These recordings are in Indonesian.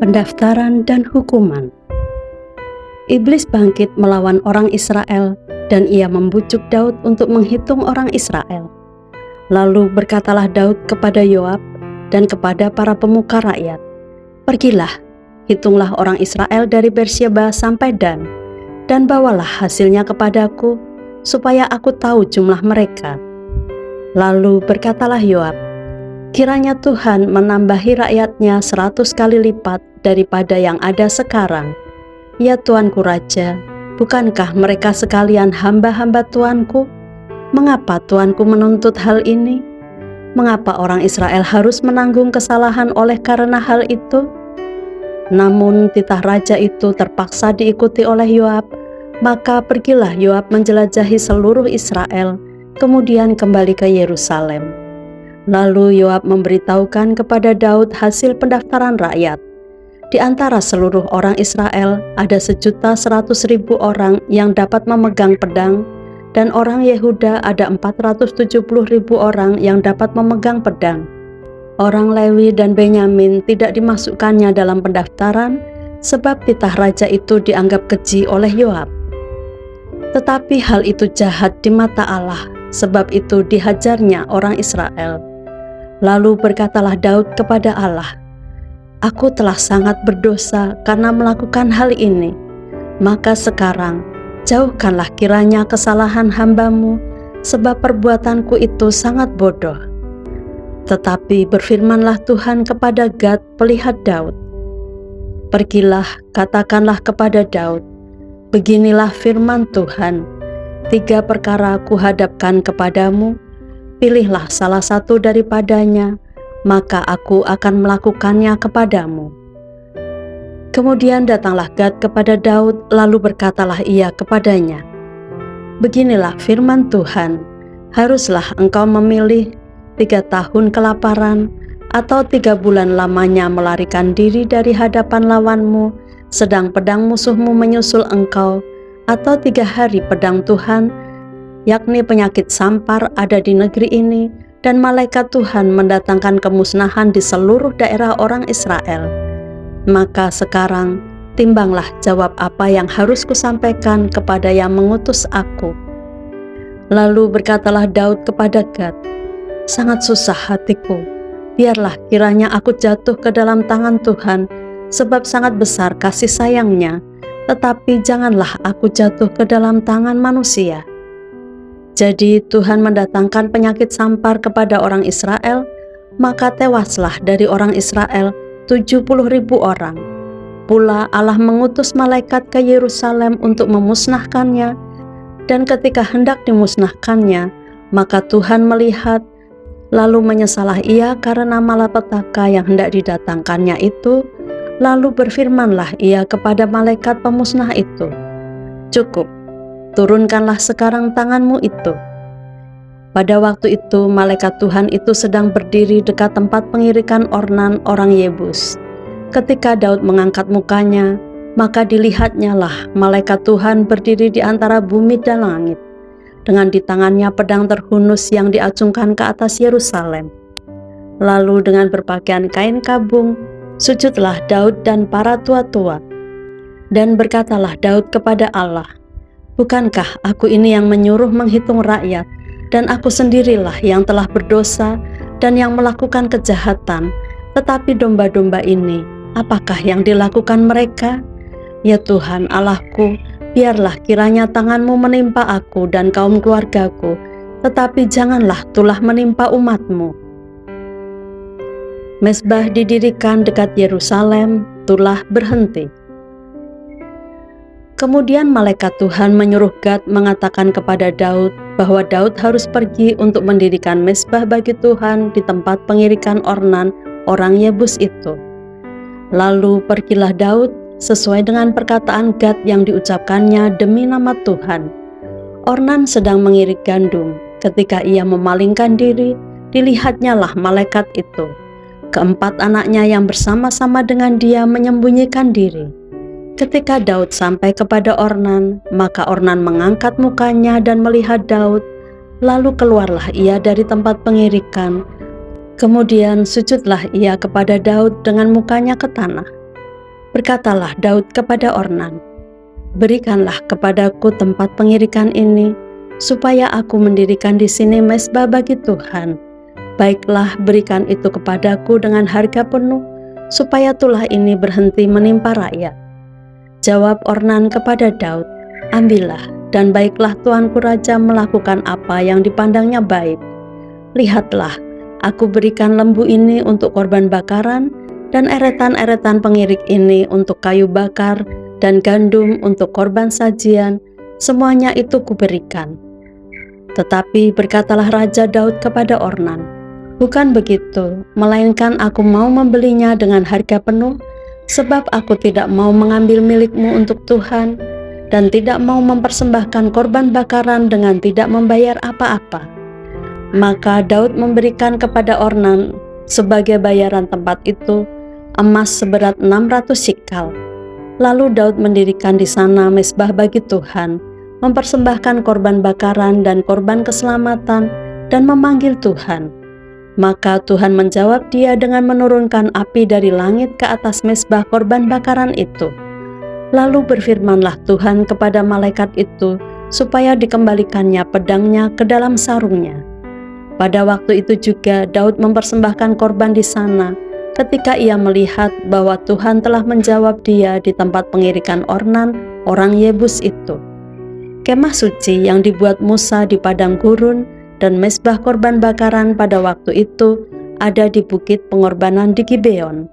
Pendaftaran dan hukuman. Iblis bangkit melawan orang Israel dan ia membujuk Daud untuk menghitung orang Israel. Lalu berkatalah Daud kepada Yoab dan kepada para pemuka rakyat, "Pergilah, hitunglah orang Israel dari Beersyeba sampai Dan, dan bawalah hasilnya kepadaku, supaya aku tahu jumlah mereka." Lalu berkatalah Yoab, "Kiranya Tuhan menambahi rakyatnya 100 kali lipat daripada yang ada sekarang. Ya Tuanku Raja, bukankah mereka sekalian hamba-hamba Tuanku? Mengapa Tuanku menuntut hal ini? Mengapa orang Israel harus menanggung kesalahan oleh karena hal itu?" Namun titah raja itu terpaksa diikuti oleh Yoab, maka pergilah Yoab menjelajahi seluruh Israel, kemudian kembali ke Yerusalem. Lalu Yoab memberitahukan kepada Daud hasil pendaftaran rakyat. Di antara seluruh orang Israel ada 1.100.000 orang yang dapat memegang pedang, dan orang Yehuda ada 470.000 orang yang dapat memegang pedang. Orang Lewi dan Benyamin tidak dimasukkannya dalam pendaftaran, sebab titah raja itu dianggap keji oleh Yoab. Tetapi hal itu jahat di mata Allah, sebab itu dihajarnya orang Israel. Lalu berkatalah Daud kepada Allah, "Aku telah sangat berdosa karena melakukan hal ini. Maka sekarang jauhkanlah kiranya kesalahan hamba-Mu, sebab perbuatanku itu sangat bodoh." Tetapi berfirmanlah Tuhan kepada Gad pelihat Daud, "Pergilah, katakanlah kepada Daud, beginilah firman Tuhan, 3 perkara kuhadapkan kepadamu, pilihlah salah satu daripadanya, maka aku akan melakukannya kepadamu." Kemudian datanglah Gad kepada Daud, lalu berkatalah ia kepadanya, "Beginilah firman Tuhan, haruslah engkau memilih 3 tahun kelaparan, atau 3 bulan lamanya melarikan diri dari hadapan lawanmu, sedang pedang musuhmu menyusul engkau, atau 3 hari pedang Tuhan, yakni penyakit sampar ada di negeri ini, dan malaikat Tuhan mendatangkan kemusnahan di seluruh daerah orang Israel. Maka sekarang timbanglah jawab apa yang harus kusampaikan kepada yang mengutus aku." Lalu berkatalah Daud kepada Gad, "Sangat susah hatiku, biarlah kiranya aku jatuh ke dalam tangan Tuhan, sebab sangat besar kasih sayangnya, tetapi janganlah aku jatuh ke dalam tangan manusia." Jadi Tuhan mendatangkan penyakit sampar kepada orang Israel, maka tewaslah dari orang Israel 70.000 orang. Pula Allah mengutus malaikat ke Yerusalem untuk memusnahkannya, dan ketika hendak dimusnahkannya, maka Tuhan melihat, lalu menyesalah ia karena malapetaka yang hendak didatangkannya itu, lalu berfirmanlah ia kepada malaikat pemusnah itu, "Cukup, turunkanlah sekarang tanganmu itu." Pada waktu itu malaikat Tuhan itu sedang berdiri dekat tempat pengirikan Ornan orang Yebus. Ketika Daud mengangkat mukanya, maka dilihatnyalah malaikat Tuhan berdiri di antara bumi dan langit, dengan di tangannya pedang terhunus yang diacungkan ke atas Yerusalem. Lalu dengan berpakaian kain kabung, sujudlah Daud dan para tua-tua. Dan berkatalah Daud kepada Allah, "Bukankah aku ini yang menyuruh menghitung rakyat, dan aku sendirilah yang telah berdosa dan yang melakukan kejahatan, tetapi domba-domba ini, apakah yang dilakukan mereka? Ya Tuhan Allahku, biarlah kiranya tangan-Mu menimpa aku dan kaum keluargaku, tetapi janganlah tulah menimpa umat-Mu." Mezbah didirikan dekat Yerusalem, tulah berhenti. Kemudian malaikat Tuhan menyuruh Gad mengatakan kepada Daud bahwa Daud harus pergi untuk mendirikan mezbah bagi Tuhan di tempat pengirikan Ornan orang Yebus itu. Lalu pergilah Daud sesuai dengan perkataan Gad yang diucapkannya demi nama Tuhan. Ornan sedang mengirik gandum. Ketika ia memalingkan diri, dilihatnyalah malaikat itu. Keempat anaknya yang bersama-sama dengan dia menyembunyikan diri. Ketika Daud sampai kepada Ornan, maka Ornan mengangkat mukanya dan melihat Daud, lalu keluarlah ia dari tempat pengirikan. Kemudian sujudlah ia kepada Daud dengan mukanya ke tanah. Berkatalah Daud kepada Ornan, "Berikanlah kepadaku tempat pengirikan ini, supaya aku mendirikan di sini mezbah bagi Tuhan. Baiklah, berikan itu kepadaku dengan harga penuh, supaya tulah ini berhenti menimpa rakyat." Jawab Ornan kepada Daud, "Ambillah, dan baiklah tuanku raja melakukan apa yang dipandangnya baik. Lihatlah, aku berikan lembu ini untuk korban bakaran, dan eretan-eretan pengirik ini untuk kayu bakar, dan gandum untuk korban sajian, semuanya itu kuberikan." Tetapi berkatalah Raja Daud kepada Ornan, "Bukan begitu, melainkan aku mau membelinya dengan harga penuh, sebab aku tidak mau mengambil milikmu untuk Tuhan, dan tidak mau mempersembahkan korban bakaran dengan tidak membayar apa-apa." Maka Daud memberikan kepada Ornan sebagai bayaran tempat itu emas seberat 600 sikal. Lalu Daud mendirikan di sana mezbah bagi Tuhan, mempersembahkan korban bakaran dan korban keselamatan, dan memanggil Tuhan. Maka Tuhan menjawab dia dengan menurunkan api dari langit ke atas mezbah korban bakaran itu. Lalu berfirmanlah Tuhan kepada malaikat itu, supaya dikembalikannya pedangnya ke dalam sarungnya. Pada waktu itu juga Daud mempersembahkan korban di sana, ketika ia melihat bahwa Tuhan telah menjawab dia di tempat pengirikan Ornan, orang Yebus itu. Kemah suci yang dibuat Musa di padang gurun dan mezbah korban bakaran pada waktu itu ada di bukit pengorbanan di Gibeon.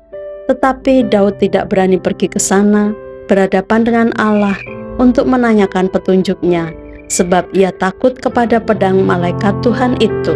Tetapi Daud tidak berani pergi ke sana, berhadapan dengan Allah untuk menanyakan petunjuknya, sebab ia takut kepada pedang malaikat Tuhan itu.